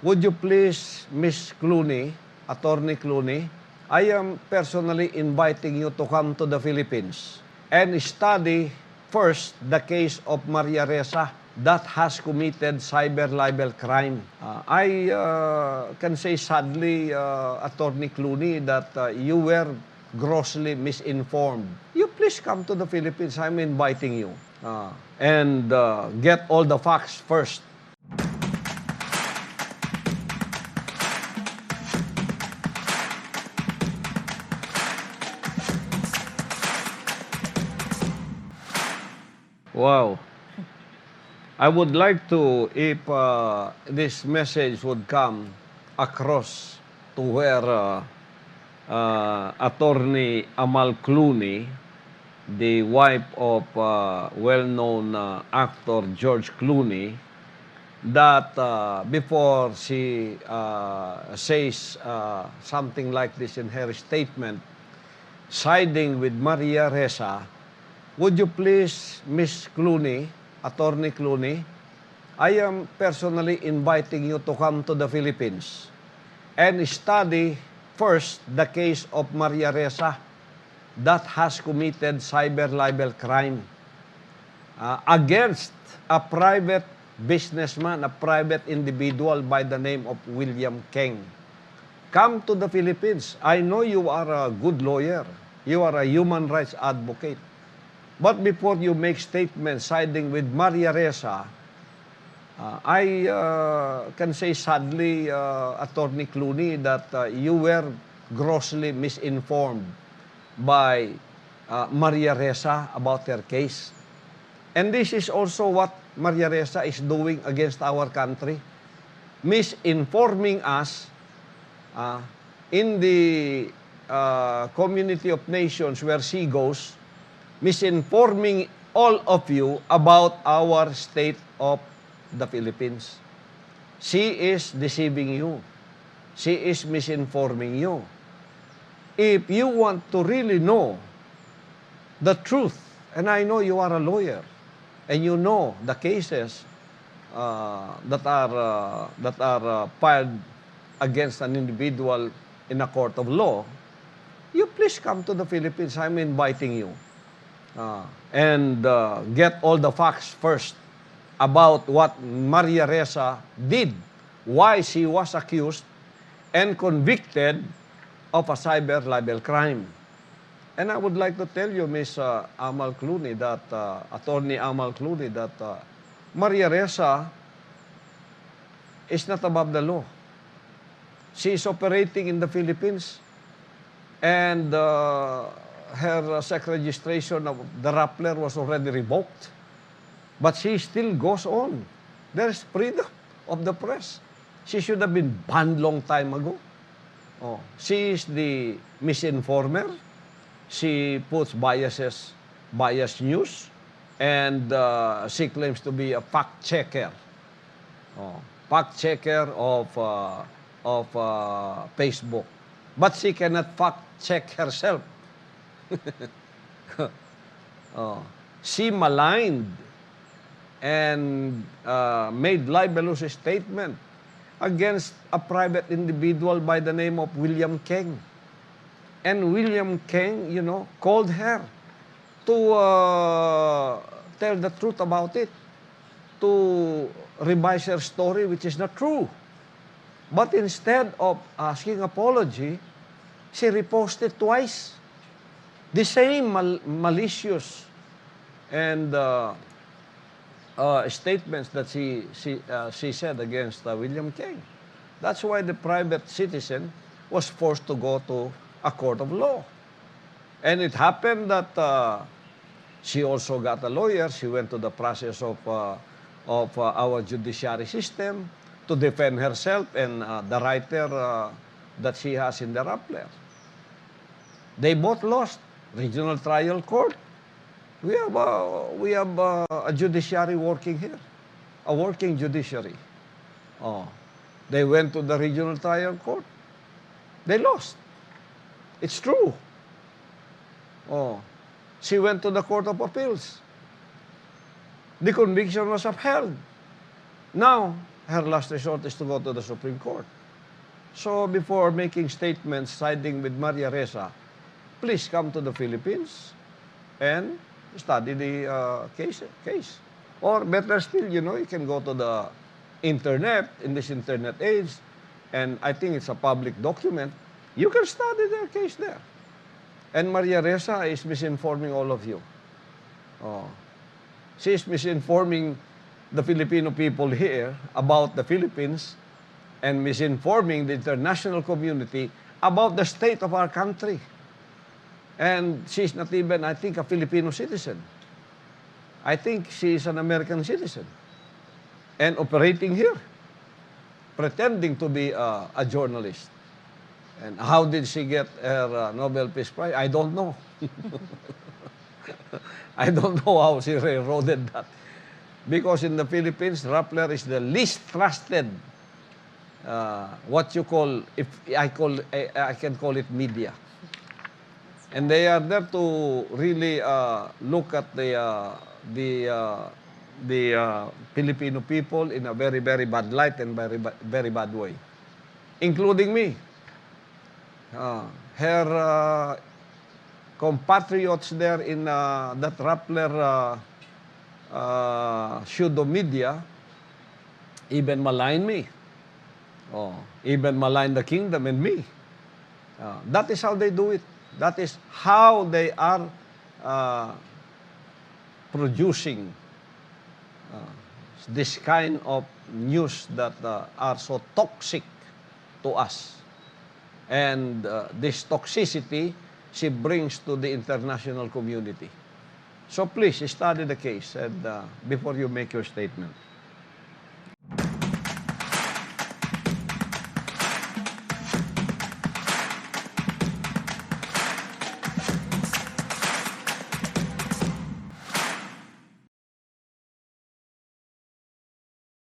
Would you please, Miss Clooney, Attorney Clooney, I am personally inviting you to come to the Philippines and study first the case of Maria Ressa that has committed cyber libel crime. I can say sadly, Attorney Clooney, that you were grossly misinformed. You please come to the Philippines. I'm inviting you. And get all the facts first. Wow. I would like to, if this message would come across to where Attorney Amal Clooney, the wife of well-known actor George Clooney, that before she says something like this in her statement, siding with Maria Ressa, would you please, Miss Clooney, Attorney Clooney, I am personally inviting you to come to the Philippines and study first the case of Maria Ressa that has committed cyber libel crime against a private businessman, a private individual by the name of William Keng. Come to the Philippines. I know you are a good lawyer. You are a human rights advocate. But before you make statements siding with Maria Ressa, I can say sadly, Attorney Clooney, that you were grossly misinformed by Maria Ressa about her case. And this is also what Maria Ressa is doing against our country, misinforming us in the community of nations where she goes, misinforming all of you about our state of the Philippines. She is deceiving you. She is misinforming you. If you want to really know the truth, and I know you are a lawyer, and you know the cases that are filed against an individual in a court of law, you please come to the Philippines. I'm inviting you. And get all the facts first about what Maria Ressa did, why she was accused and convicted of a cyber libel crime. And I would like to tell you, Miss Amal Clooney, that Attorney Amal Clooney, that Maria Ressa is not above the law. She is operating in the Philippines, and her sex registration of the Rappler was already revoked. But she still goes on. There is freedom of the press. She should have been banned long time ago. Oh, she is the misinformer. She puts biased news, and she claims to be a fact checker. Fact checker of Facebook. But she cannot fact check herself. She maligned and made libelous statement against a private individual by the name of William Keng. And William Keng, called her to tell the truth about it, to revise her story, which is not true. But instead of asking apology, she reposted twice the same malicious and statements that she said against William Keng. That's why the private citizen was forced to go to a court of law. And it happened that she also got a lawyer. She went to the process of our judiciary system to defend herself and the writer that she has in the Rappler. They both lost. Regional trial court. We have a judiciary working here, a working judiciary. They went to the regional trial court. They lost. It's true. She went to the Court of Appeals. The conviction was upheld. Now, her last resort is to go to the Supreme Court. So before making statements siding with Maria Ressa, please come to the Philippines and study the case. Or better still, you can go to the internet, in this internet age, and I think it's a public document. You can study their case there. And Maria Ressa is misinforming all of you. Oh. She is misinforming the Filipino people here about the Philippines and misinforming the international community about the state of our country. And she's not even, I think, a Filipino citizen. I think she is an American citizen and operating here, pretending to be a journalist. And how did she get her Nobel Peace Prize? I don't know. I don't know how she railroaded that. Because in the Philippines, Rappler is the least trusted, what you call, if I can call it media. And they are there to really look at the Filipino people in a very, very bad light and very, very bad way, including me. Her compatriots there in that Rappler pseudo media even malign me. Even malign the kingdom and me. That is how they do it. That is how they are producing this kind of news that are so toxic to us. And this toxicity she brings to the international community. So please, study the case and before you make your statement.